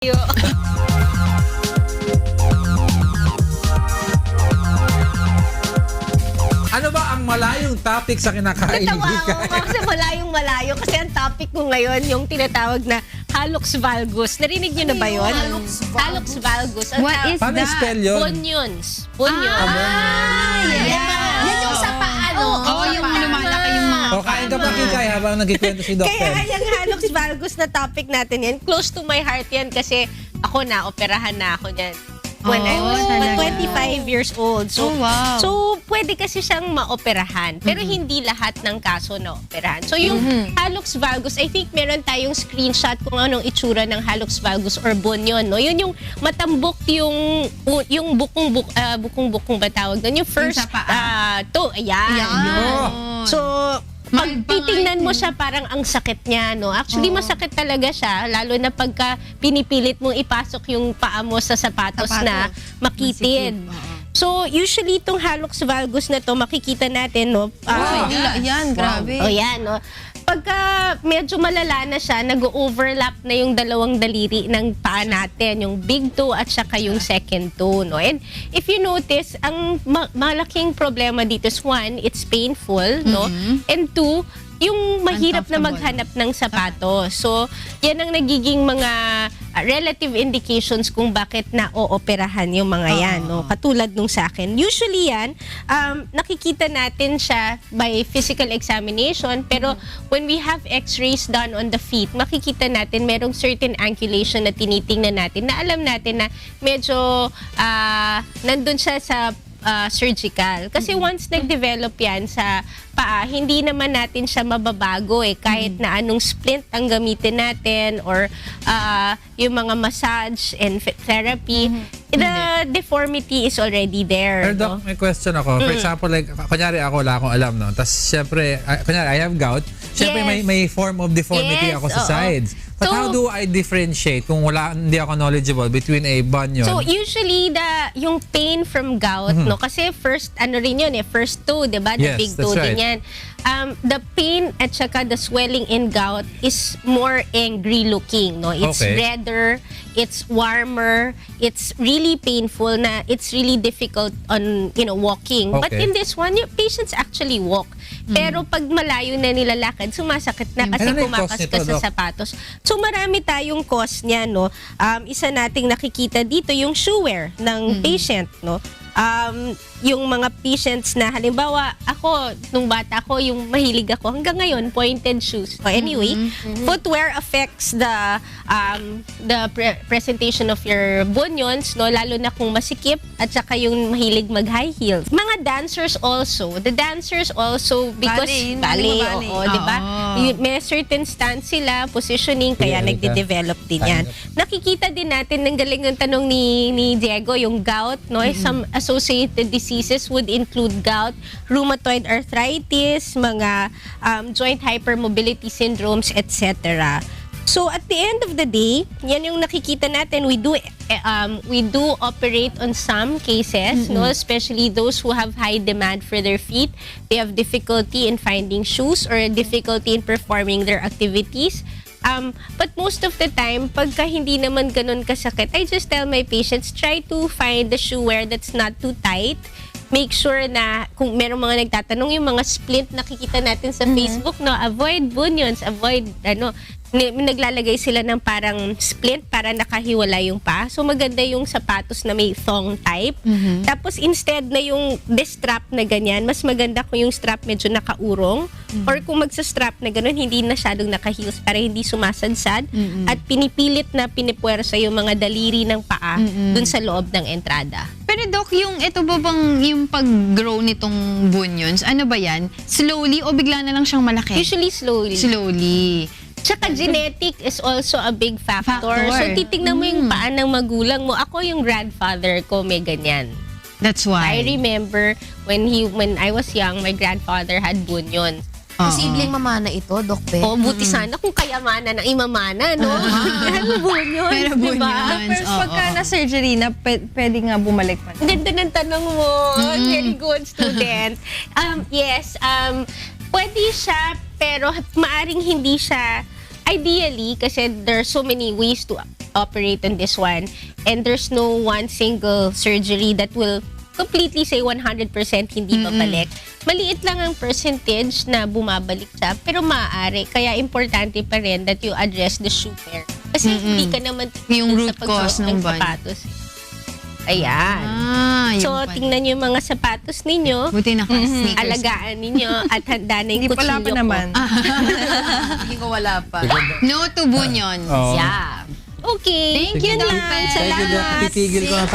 Ano ba ang malayong topic sa kinakain ni Natawa Bika? ako kasi malayong-malayo kasi ang topic ko ngayon yung tinatawag na hallux valgus. Narinig niyo na ba yun? Hallux valgus. What is Paano that? spell yun? Bunions. Bunions. Yan yung sa paano. Oo, yung lumalaki yung mga... O, kain ka pa kikay habang nagkikwento si Doc Kaya Pen. yung hallux valgus na topic natin yan, close to my heart yan kasi ako na, operahan na ako niyan. When I was talaga. 25 years old. So, wow. so pwede kasi siyang maoperahan. Pero hindi lahat ng kaso na operahan. So, yung hallux valgus, I think meron tayong screenshot kung anong itsura ng hallux valgus or bunion. No? Yun yung matambok yung bukong-bukong ba tawag doon? Yung first, sa paa. ayan. Oh. So, pag Magpangit titingnan mo siya, parang ang sakit niya, no? Actually, masakit talaga siya, lalo na pagka pinipilit mong ipasok yung paa mo sa sapatos na makitid. So, usually, itong hallux valgus na to, makikita natin, no? Yan, grabe. O yan, no? Pagka medyo malala na siya, nag-overlap na yung dalawang daliri ng paa natin, yung big toe at saka yung second toe, no? And if you notice, ang malaking problema dito is one, it's painful, no? And two, yung mahirap na maghanap ng sapatos. So, yan ang nagiging mga relative indications kung bakit na-ooperahan yung mga yan, no? Katulad nung sa akin. Usually yan, nakikita natin siya by physical examination, pero when we have x-rays done on the feet, makikita natin merong certain angulation na tinitingnan natin, na alam natin na medyo nandun siya sa surgical. Kasi once nag-develop yan sa paa, hindi naman natin siya mababago kahit na anong splint ang gamitin natin or yung mga massage and therapy. The deformity is already there. Pero Doc, may question ako. For example, like, kunyari ako, wala akong alam, no? Tapos, syempre, kunyari, I have gout. Syempre, Yes. may form of deformity Yes, ako sa oo. sides. But So, how do I differentiate kung hindi ako knowledgeable between a bunion? So usually yung pain from gout, no, kasi first rin yun first toe, 'di ba? The Yes, big that's toe din right. yan. The pain at saka the swelling in gout is more angry looking, no? It's Okay. redder, it's warmer, it's really painful na it's really difficult on, walking. But Okay. in this one, yung patients actually walk. Pero pag malayo na nilalakad, sumasakit na kasi Ano yung cause kumakas nito, ka sa Doc? sapatos. So marami tayong cause niya, no. Isa nating nakikita dito yung shoe wear ng patient, no. Yung mga patients na halimbawa ako nung bata ko yung mahilig ako hanggang ngayon pointed shoes. So anyway, footwear affects the presentation of your bunions, no, lalo na kung masikip at saka yung mahilig mag high heels. Mga dancers also, because ballet, oo, 'di ba? May certain stance sila, positioning, kaya Yeah, nagde-develop din yan. Nakikita din natin, ng galing ng tanong ni Diego, yung gout, no? Some associated diseases would include gout, rheumatoid arthritis, mga joint hypermobility syndromes, etc. So at the end of the day, yan yung nakikita natin. We do operate on some cases, no, especially those who have high demand for their feet. They have difficulty in finding shoes or difficulty in performing their activities. But most of the time, pagka hindi naman ganun kasakit, I just tell my patients, try to find the shoe wear that's not too tight. Make sure na kung merong mga nagtatanong, yung mga splint nakikita natin sa Facebook, no, avoid bunions, avoid naglalagay sila ng parang splint para nakahiwala yung paa. So maganda yung sapatos na may thong type. Tapos instead na yung strap na ganyan, mas maganda kung yung strap medyo nakaurong. Or kung magsa-strap na ganun, hindi masyadong naka-heels para hindi sumasadsad. At pinipilit na pinipuwersa yung mga daliri ng paa dun sa loob ng entrada. Pero Doc, ito ba bang yung pag-grow nitong bunions, ano ba yan? Slowly o bigla na lang siyang malaki? Usually slowly. Slowly. Tsaka genetic is also a big factor. Factor. So titignan mo yung paa ng magulang mo. Ako yung grandfather ko may ganyan. That's why. I remember when I was young, my grandfather had bunions. Posibleng mamana ito, Doc Pen. O buti sana kung kayamanan ng imamana, no? Bunions, Pero diba? bunions. Pero pagka na-surgery na, pwede nga bumalik pa. Ang ganda ng tanong mo. Very good student. Yes, pwede siya, pero maaring hindi siya ideally, kasi there are so many ways to operate on this one, and there's no one single surgery that will completely say 100% hindi babalik. Maliit lang ang percentage na bumabalik siya, pero maaari. Kaya importante pa rin that you address the shoe pair. Kasi hindi ka naman Yung tigil root sa pagsuot cause ng ban. sapatos. Ayan. Yun So, pala. tingnan niyo yung mga sapatos ninyo. Buti naka-sneakers. Alagaan ninyo at handa na yung Hindi pala kutsilyo pa ko. naman. Hindi ko wala pa. No to bunions. Oo. Yeah. Okay. Thank you, Yun Doc lang. Pet. Thank you, Doc. Salamat. Titigil ko na